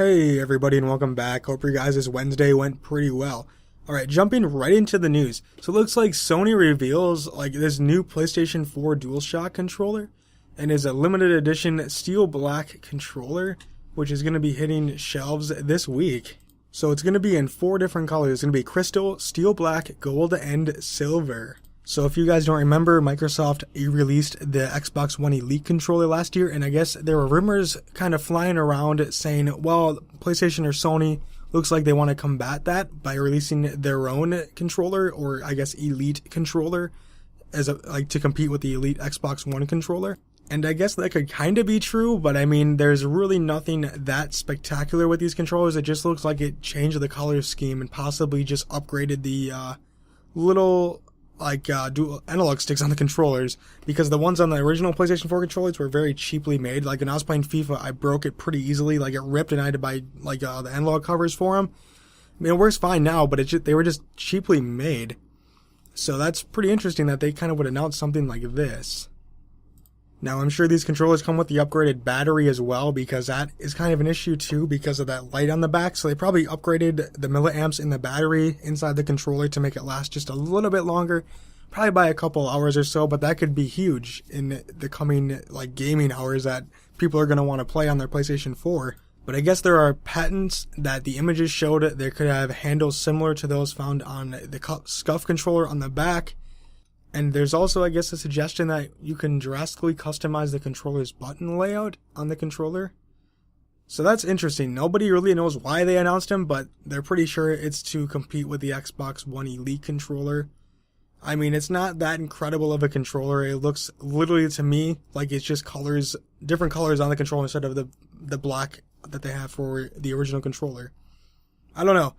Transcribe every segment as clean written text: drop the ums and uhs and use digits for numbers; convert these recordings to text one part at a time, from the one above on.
Hey everybody and welcome back. Hope your guys' Wednesday went pretty well. Alright, jumping right into the news. So it looks like Sony reveals this new PlayStation 4 DualShock controller and is a limited edition steel black controller which is going to be hitting shelves this week. So it's going to be in 4 different colors. It's going to be crystal, steel black, gold, and silver. So if you guys don't remember, Microsoft released the Xbox One Elite controller last year, and I guess there were rumors kind of flying around saying, well, PlayStation or Sony looks like they want to combat that by releasing their own controller, or I guess Elite controller, as to compete with the Elite Xbox One controller. And I guess that could kind of be true, but I mean, there's really nothing that spectacular with these controllers. It just looks like it changed the color scheme and possibly just upgraded the little dual analog sticks on the controllers, because the ones on the original PlayStation 4 controllers were very cheaply made. Like when I was playing FIFA, I broke it pretty easily. Like it ripped and I had to buy the analog covers for them. I mean, it works fine now, but they were just cheaply made. So that's pretty interesting that they kind of would announce something like this. Now, I'm sure these controllers come with the upgraded battery as well, because that is kind of an issue too because of that light on the back. So they probably upgraded the milliamps in the battery inside the controller to make it last just a little bit longer, probably by a couple hours or so, but that could be huge in the coming gaming hours that people are going to want to play on their PlayStation 4. But I guess there are patents that the images showed they could have handles similar to those found on the SCUF controller on the back. And there's also, I guess, a suggestion that you can drastically customize the controller's button layout on the controller. So that's interesting. Nobody really knows why they announced them, but they're pretty sure it's to compete with the Xbox One Elite controller. I mean, it's not that incredible of a controller. It looks literally to me like it's just colors, different colors on the controller instead of the black that they have for the original controller. I don't know.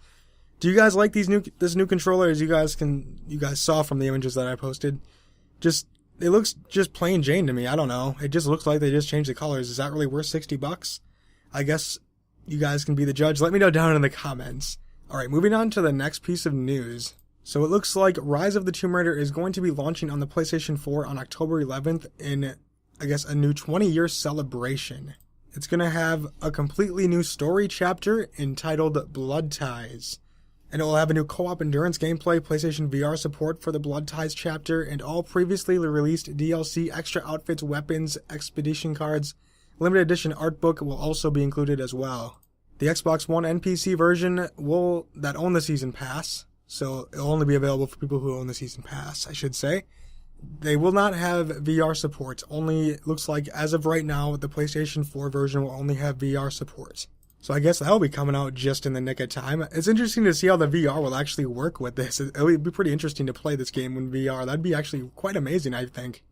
Do you guys like this new controller? As you guys saw from the images that I posted, it looks just plain Jane to me. I don't know. It just looks like they just changed the colors. Is that really worth $60? I guess you guys can be the judge. Let me know down in the comments. All right, moving on to the next piece of news. So it looks like Rise of the Tomb Raider is going to be launching on the PlayStation 4 on October 11th in, I guess, a new 20-year celebration. It's going to have a completely new story chapter entitled Blood Ties. And it will have a new co-op endurance gameplay, PlayStation VR support for the Blood Ties chapter, and all previously released DLC, extra outfits, weapons, expedition cards, limited edition art book will also be included as well. The Xbox One and PC version that own the Season Pass, so it'll only be available for people who own the Season Pass, I should say. They will not have VR support. Only looks like as of right now, the PlayStation 4 version will only have VR support. So I guess that'll be coming out just in the nick of time. It's interesting to see how the VR will actually work with this. It'll be pretty interesting to play this game in VR. That'd be actually quite amazing, I think.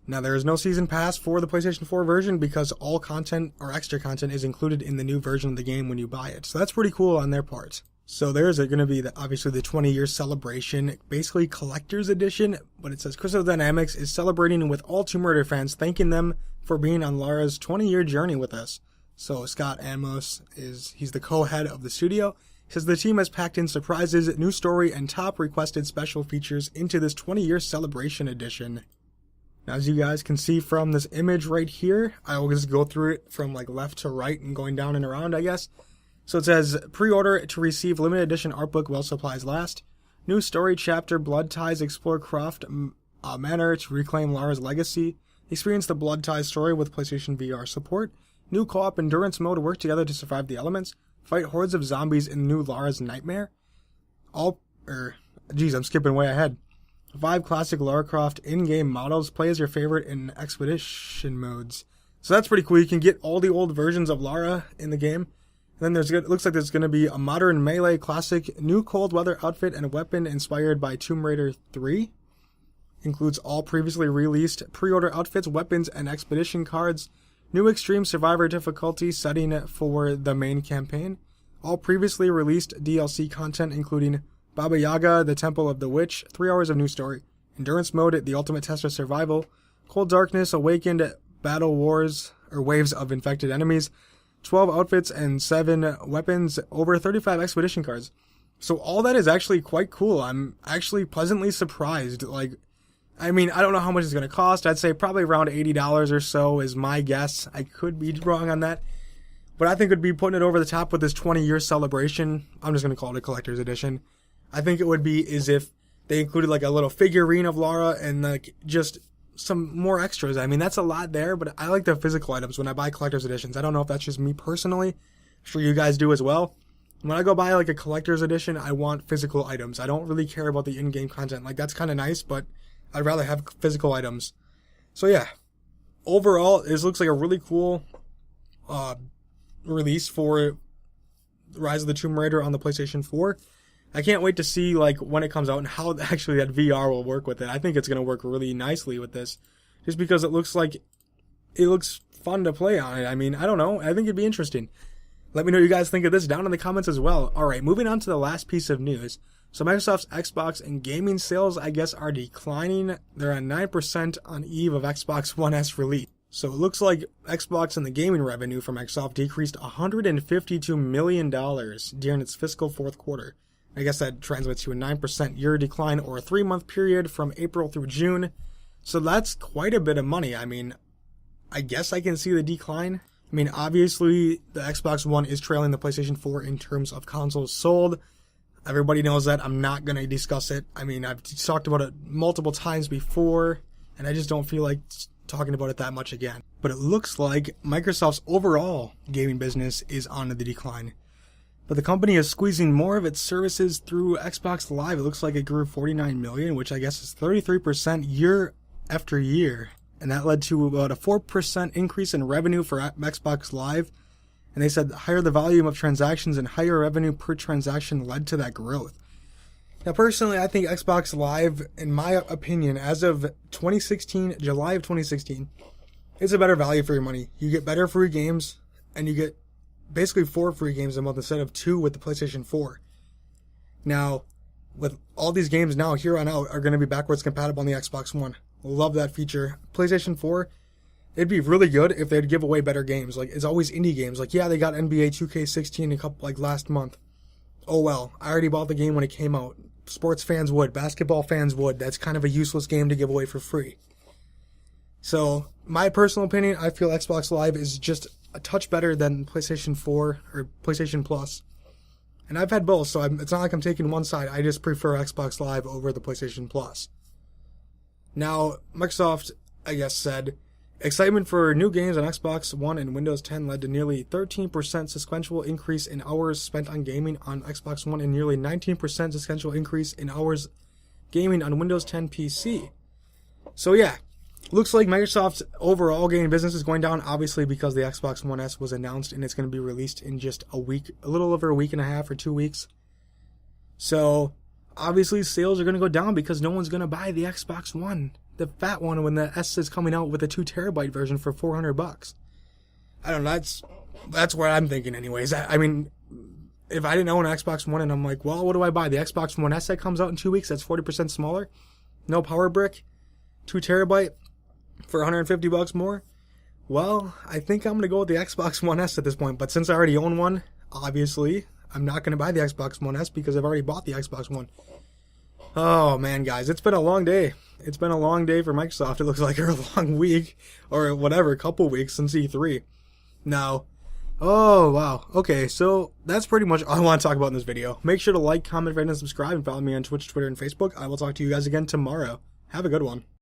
Now, there is no Season Pass for the PlayStation 4 version because all content or extra content is included in the new version of the game when you buy it. So that's pretty cool on their part. So there's going to be obviously the 20-year celebration, basically collector's edition, but it says Crystal Dynamics is celebrating with all Tomb Raider fans, thanking them for being on Lara's 20-year journey with us. So Scott Amos he's the co-head of the studio. He says the team has packed in surprises, new story, and top requested special features into this 20-year celebration edition. Now, as you guys can see from this image right here, I will just go through it from left to right and going down and around, I guess. So it says, pre-order to receive limited edition art book while supplies last. New story chapter, Blood Ties, explore Croft Manor to reclaim Lara's legacy. Experience the Blood Ties story with PlayStation VR support. New co-op endurance mode, work together to survive the elements. Fight hordes of zombies in new Lara's Nightmare. I'm skipping way ahead. 5 classic Lara Croft in-game models. Play as your favorite in expedition modes. So that's pretty cool. You can get all the old versions of Lara in the game. And then it looks like there's going to be a modern melee classic, new cold weather outfit and weapon inspired by Tomb Raider 3. Includes all previously released pre-order outfits, weapons, and expedition cards. New extreme survivor difficulty setting for the main campaign. All previously released DLC content including Baba Yaga, the Temple of the Witch, 3 hours of new story. Endurance mode, the ultimate test of survival. Cold Darkness, Awakened, Battle Wars, or Waves of Infected Enemies. 12 outfits and 7 weapons, over 35 expedition cards. So all that is actually quite cool. I'm actually pleasantly surprised. I mean, I don't know how much it's going to cost. I'd say probably around $80 or so is my guess. I could be wrong on that. But I think it would be putting it over the top with this 20-year celebration. I'm just going to call it a collector's edition. I think it would be as if they included like a little figurine of Lara and like just some more extras. I mean, that's a lot there, but I like the physical items when I buy collector's editions. I don't know if that's just me personally. I'm sure you guys do as well. When I go buy like a collector's edition, I want physical items. I don't really care about the in-game content. Like, that's kind of nice, but I'd rather have physical items. So yeah, overall, this looks like a really cool release for Rise of the Tomb Raider on the PlayStation 4. I can't wait to see like when it comes out and how actually that VR will work with it. I think it's going to work really nicely with this, just because it looks fun to play on it. I mean, I don't know. I think it'd be interesting. Let me know what you guys think of this down in the comments as well. Alright, moving on to the last piece of news. So Microsoft's Xbox and gaming sales, I guess, are declining. They're at 9% on eve of Xbox One S release. So it looks like Xbox and the gaming revenue from Microsoft decreased $152 million during its fiscal fourth quarter. I guess that translates to a 9% year decline, or a 3-month period from April through June. So that's quite a bit of money. I mean, I guess I can see the decline. I mean, obviously, the Xbox One is trailing the PlayStation 4 in terms of consoles sold. Everybody knows that. I'm not going to discuss it. I mean, I've talked about it multiple times before, and I just don't feel like talking about it that much again. But it looks like Microsoft's overall gaming business is on the decline. But the company is squeezing more of its services through Xbox Live. It looks like it grew 49 million, which I guess is 33% year after year. And that led to about a 4% increase in revenue for Xbox Live. And they said higher the volume of transactions and higher revenue per transaction led to that growth. Now, personally, I think Xbox Live, in my opinion, as of 2016, July of 2016, is a better value for your money. You get better free games, and you get basically 4 free games a month instead of 2 with the PlayStation 4. Now, with all these games now, here on out, are going to be backwards compatible on the Xbox One. Love that feature. PlayStation 4, it'd be really good if they'd give away better games. Like, it's always indie games. Like, yeah, they got NBA 2K16 a couple, like, last month. Oh well, I already bought the game when it came out. Sports fans would. Basketball fans would. That's kind of a useless game to give away for free. So, my personal opinion, I feel Xbox Live is just a touch better than PlayStation 4 or PlayStation Plus. And I've had both, so it's not like I'm taking one side. I just prefer Xbox Live over the PlayStation Plus. Now, Microsoft, I guess, said, excitement for new games on Xbox One and Windows 10 led to nearly 13% sequential increase in hours spent on gaming on Xbox One and nearly 19% sequential increase in hours gaming on Windows 10 PC. So yeah, looks like Microsoft's overall gaming business is going down, obviously because the Xbox One S was announced and it's going to be released in just a week, a little over a week and a half or 2 weeks. So obviously sales are going to go down because no one's going to buy the Xbox One, the fat one, when the S is coming out with a 2 terabyte version for $400. I don't know, that's what I'm thinking anyways. I mean, if I didn't own an Xbox One and I'm like, well, what do I buy? The Xbox One S that comes out in 2 weeks, that's 40% smaller, no power brick, 2 terabyte for $150 more. Well, I think I'm going to go with the Xbox One S at this point, but since I already own one, obviously, I'm not going to buy the Xbox One S because I've already bought the Xbox One. Oh man, guys, it's been a long day. It's been a long day for Microsoft. It looks like, or a long week, or whatever, a couple weeks since E3. Now, oh wow, okay, so that's pretty much all I want to talk about in this video. Make sure to like, comment, rate, and subscribe, and follow me on Twitch, Twitter, and Facebook. I will talk to you guys again tomorrow. Have a good one.